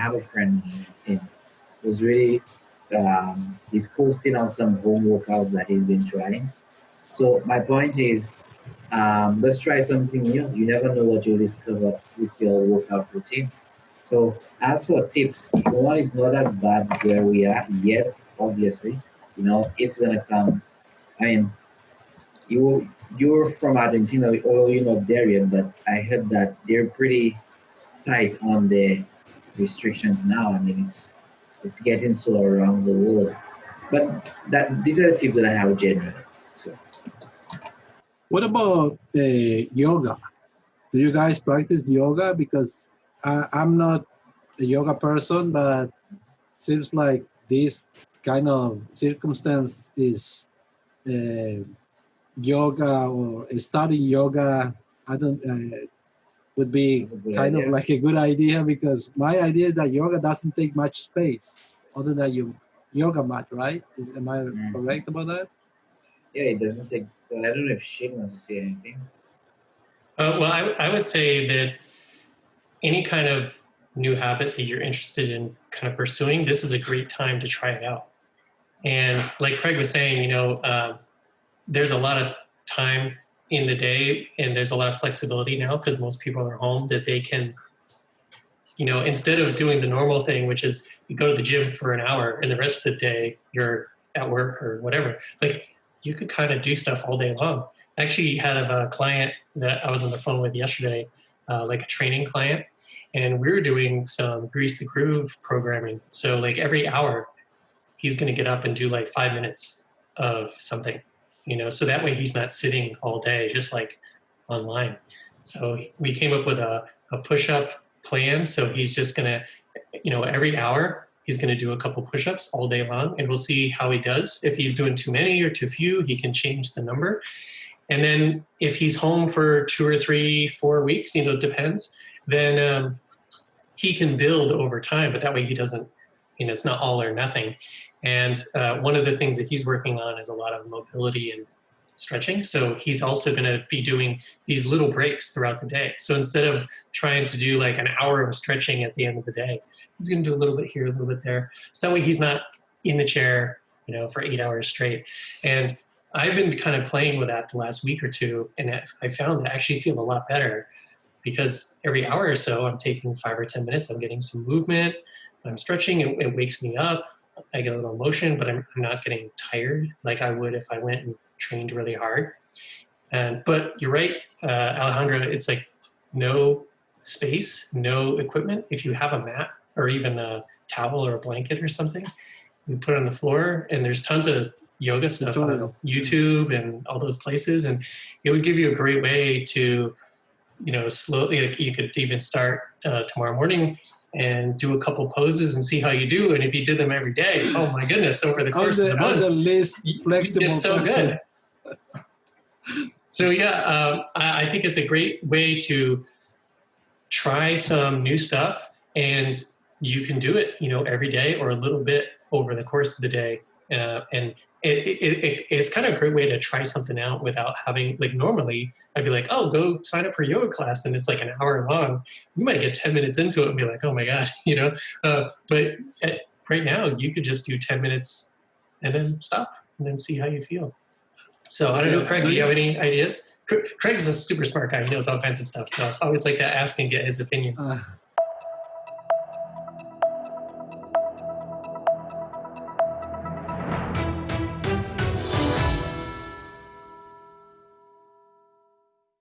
have a friend in who's really he's posting on some home workouts that he's been trying. So my point is, let's try something new. You never know what you'll discover with your workout routine. So as for tips, one is not as bad where we are yet. Obviously, it's gonna come. I mean, you're from Argentina, or you're not there yet, but I heard that they're pretty tight on the restrictions now. I mean, it's getting so around the world. But that these are the tips that I have generally. So What about yoga? Do you guys practice yoga? Because I'm not a yoga person, but seems like this kind of circumstance is yoga or studying yoga. I don't would be that's a good kind of idea. like a good idea, because my idea is that yoga doesn't take much space other than your yoga mat, right? Am I Mhm. correct about that? Yeah, it doesn't take. Well, I don't know if Shane wants to say anything. Well, I would say that any kind of new habit that you're interested in kind of pursuing, this is a great time to try it out. And like Craig was saying, there's a lot of time in the day and there's a lot of flexibility now because most people are home that they can, instead of doing the normal thing, which is you go to the gym for an hour and the rest of the day you're at work or whatever, like you could kind of do stuff all day long. I actually had a client that I was on the phone with yesterday, like a training client, and we were doing some Grease the Groove programming. So like every hour, he's going to get up and do like 5 minutes of something, so that way he's not sitting all day just like online. So we came up with a push-up plan. So he's just going to, every hour, he's going to do a couple push-ups all day long, and we'll see how he does. If he's doing too many or too few, he can change the number. And then if he's home for 2 or 3, 4 weeks, it depends, then he can build over time, but that way he doesn't, it's not all or nothing. And one of the things that he's working on is a lot of mobility and stretching. So he's also going to be doing these little breaks throughout the day. So instead of trying to do like an hour of stretching at the end of the day, he's going to do a little bit here, a little bit there. So that way he's not in the chair, for 8 hours straight. And I've been kind of playing with that the last week or two, and I found that I actually feel a lot better because every hour or so I'm taking 5 or 10 minutes, I'm getting some movement, I'm stretching, it wakes me up, I get a little motion, but I'm not getting tired like I would if I went and trained really hard. But you're right, Alejandro, it's like no space, no equipment. If you have a mat or even a towel or a blanket or something, you put it on the floor, and there's tons of yoga stuff on YouTube and all those places, and it would give you a great way to, slowly, like you could even start tomorrow morning and do a couple poses and see how you do. And if you did them every day, oh my goodness, over the course of the month, the least flexible it's so good. So yeah, I think it's a great way to try some new stuff, and you can do it, every day or a little bit over the course of the day. And it's kind of a great way to try something out without having, like, normally I'd be like, oh, go sign up for yoga class, and it's like an hour long. You might get 10 minutes into it and be like, oh my God, but right now you could just do 10 minutes and then stop and then see how you feel. So I don't know, Craig, do you have any ideas? Craig's a super smart guy. He knows all kinds of stuff. So I always like to ask and get his opinion.